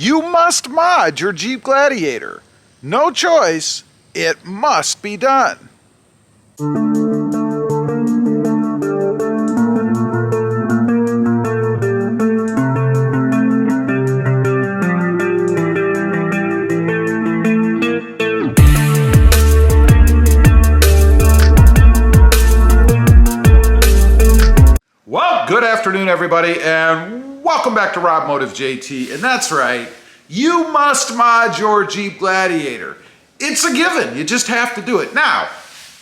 You must mod your Jeep Gladiator. No choice, it must be done. Well, good afternoon, everybody, and welcome back to Rob Motive JT. And that's right, you must mod your Jeep Gladiator. It's a given, you just have to do it. Now,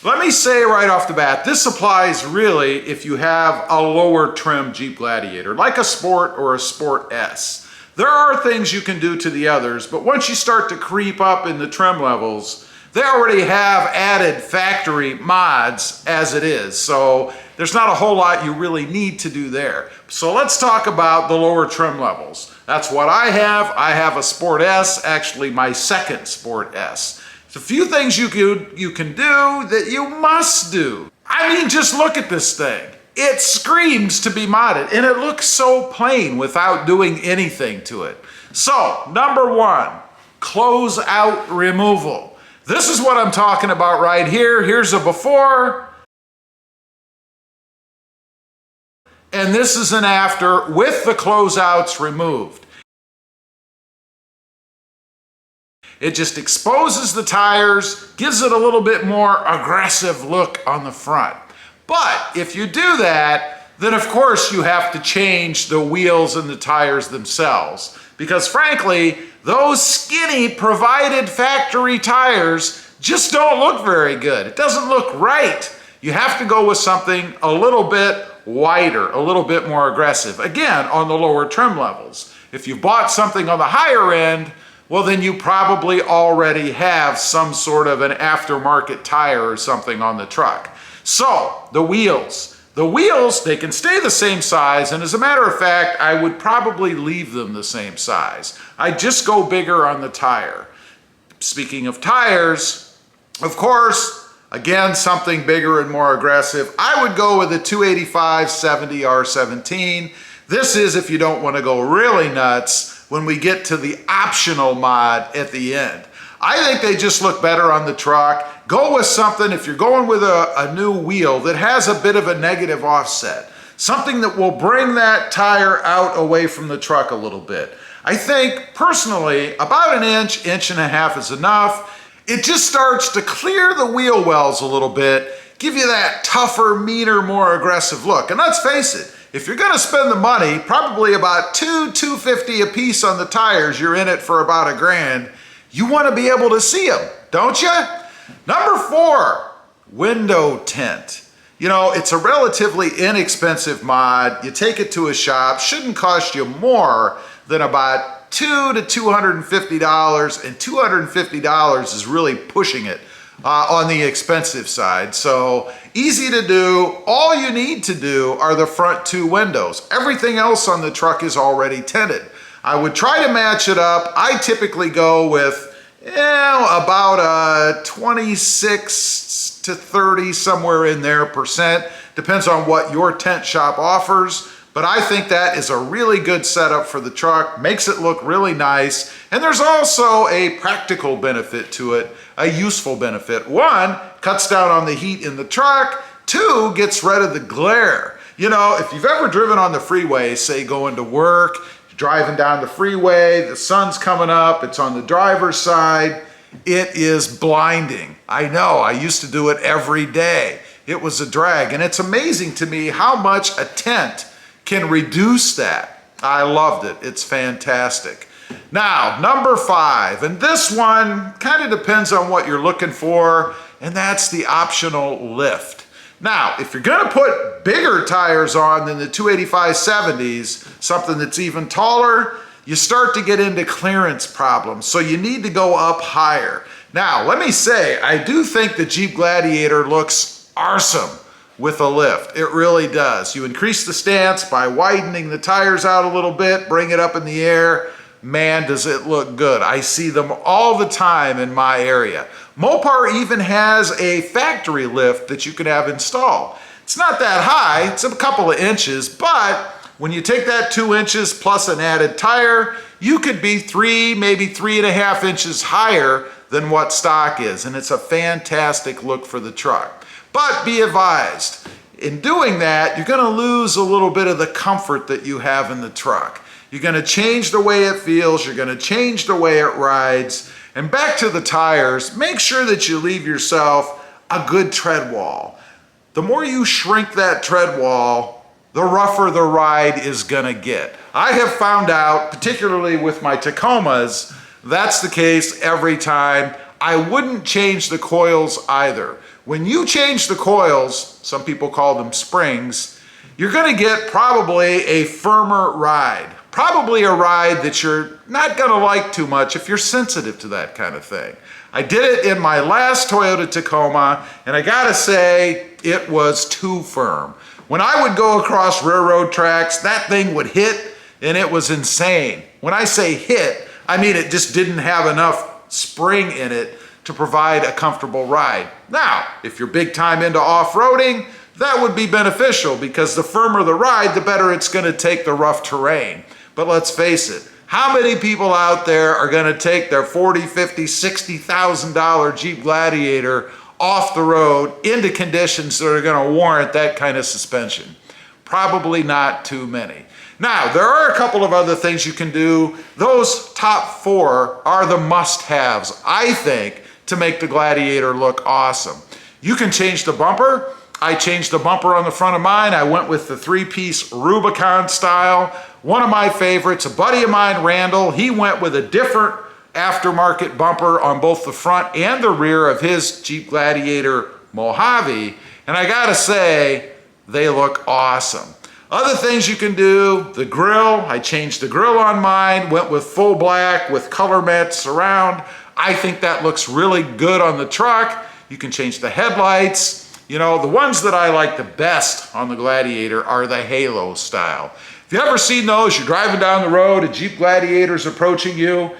let me say right off the bat, this applies really if you have a lower trim Jeep Gladiator, like a Sport or a Sport S. There are things you can do to the others, but once you start to creep up in the trim levels, they already have added factory mods as it is, so there's not a whole lot you really need to do there. So let's talk about the lower trim levels. That's what I have. I have a Sport S, actually my second Sport S. There's a few things you can do that you must do. I mean, just look at this thing. It screams to be modded, and it looks so plain without doing anything to it. So, number one, close out removal. This is what I'm talking about right here. Here's a before, and this is an after with the closeouts removed. It just exposes the tires, gives it a little bit more aggressive look on the front. But if you do that, then of course you have to change the wheels and the tires themselves. Because frankly, those skinny provided factory tires just don't look very good. It doesn't look right. You have to go with something a little bit wider, a little bit more aggressive. Again, on the lower trim levels. If you bought something on the higher end, well then you probably already have some sort of an aftermarket tire or something on the truck. So, the wheels. The wheels, they can stay the same size, and as a matter of fact, I would probably leave them the same size. I'd just go bigger on the tire. Speaking of tires, of course, again, something bigger and more aggressive. I would go with a 285/70 R17. This is if you don't want to go really nuts when we get to the optional mod at the end. I think they just look better on the truck. Go with something, if you're going with a new wheel that has a bit of a negative offset, something that will bring that tire out away from the truck a little bit. I think, personally, about an inch, inch and a half is enough. It just starts to clear the wheel wells a little bit, give you that tougher, meaner, more aggressive look. And let's face it, if you're gonna spend the money, probably about $250 a piece on the tires, you're in it for about $1,000, you wanna be able to see them, don't you? Number 4, window tint. You know, it's a relatively inexpensive mod. You take it to a shop, shouldn't cost you more than about $200 to $250, and $250 is really pushing it on the expensive side. So easy to do. All you need to do are the front 2 windows. Everything else on the truck is already tinted. I would try to match it up. I typically go with about a 26 to 30, somewhere in there percent. Depends on what your tent shop offers. But I think that is a really good setup for the truck, makes it look really nice, and there's also a practical benefit to it, a useful benefit. 1, cuts down on the heat in the truck. 2, gets rid of the glare. You know, if you've ever driven on the freeway, say going to work, driving down the freeway, the sun's coming up, it's on the driver's side, it is blinding. I know, I used to do it every day. It was a drag, and it's amazing to me how much a tent can reduce that. I loved it. It's fantastic. Now, number 5, and this one kind of depends on what you're looking for, and that's the optional lift. Now, if you're gonna put bigger tires on than the 285/70s, something that's even taller, you start to get into clearance problems, so you need to go up higher. Now, let me say, I do think the Jeep Gladiator looks awesome with a lift. It really does. You increase the stance by widening the tires out a little bit, bring it up in the air. Man, does it look good. I see them all the time in my area. Mopar even has a factory lift that you can have installed. It's not that high, it's a couple of inches, but when you take that 2 inches plus an added tire, you could be 3, maybe 3.5 inches higher than what stock is, and it's a fantastic look for the truck. But be advised, in doing that, you're going to lose a little bit of the comfort that you have in the truck. You're going to change the way it feels, you're going to change the way it rides. And back to the tires, make sure that you leave yourself a good tread wall. The more you shrink that tread wall, the rougher the ride is going to get. I have found out, particularly with my Tacomas, that's the case every time. I wouldn't change the coils either. When you change the coils, some people call them springs, you're going to get probably a firmer ride. Probably a ride that you're not going to like too much if you're sensitive to that kind of thing. I did it in my last Toyota Tacoma, and I gotta say, it was too firm. When I would go across railroad tracks, that thing would hit, and it was insane. When I say hit, I mean it just didn't have enough spring in it to provide a comfortable ride. Now, if you're big time into off-roading, that would be beneficial because the firmer the ride, the better it's gonna take the rough terrain. But let's face it, how many people out there are gonna take their $40,000, $50,000, $60,000 Jeep Gladiator off the road into conditions that are gonna warrant that kind of suspension? Probably not too many. Now, there are a couple of other things you can do. Those top 4 are the must-haves, I think, to make the Gladiator look awesome. You can change the bumper. I changed the bumper on the front of mine. I went with the 3-piece Rubicon style. One of my favorites, a buddy of mine, Randall, he went with a different aftermarket bumper on both the front and the rear of his Jeep Gladiator Mojave. And I gotta say, they look awesome. Other things you can do, the grill, I changed the grill on mine, went with full black with color matte surround. I think that looks really good on the truck. You can change the headlights. You know, the ones that I like the best on the Gladiator are the halo style. If you ever seen those, you're driving down the road, a Jeep Gladiator's approaching you,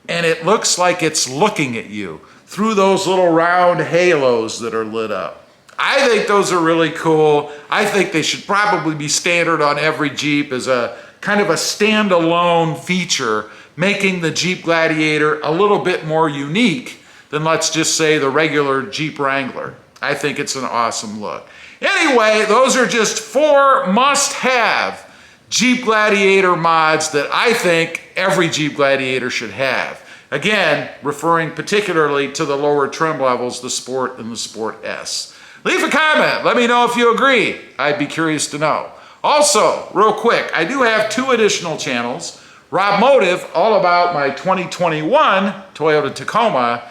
and it looks like it's looking at you through those little round halos that are lit up. I think those are really cool. I think they should probably be standard on every Jeep as a kind of a standalone feature, making the Jeep Gladiator a little bit more unique than, let's just say, the regular Jeep Wrangler. I think it's an awesome look. Anyway, those are just 4 must-have Jeep Gladiator mods that I think every Jeep Gladiator should have. Again, referring particularly to the lower trim levels, the Sport and the Sport S. Leave a comment. Let me know if you agree. I'd be curious to know. Also, real quick, I do have 2 additional channels. Rob Motive, all about my 2021 Toyota Tacoma,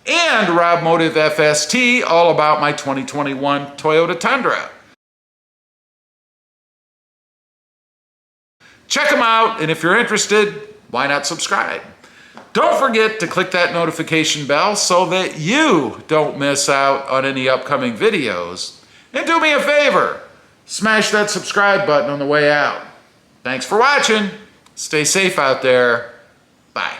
and Rob Motive FST, all about my 2021 Toyota Tundra. Check them out, and if you're interested, why not subscribe? Don't forget to click that notification bell so that you don't miss out on any upcoming videos. And do me a favor, smash that subscribe button on the way out. Thanks for watching. Stay safe out there. Bye.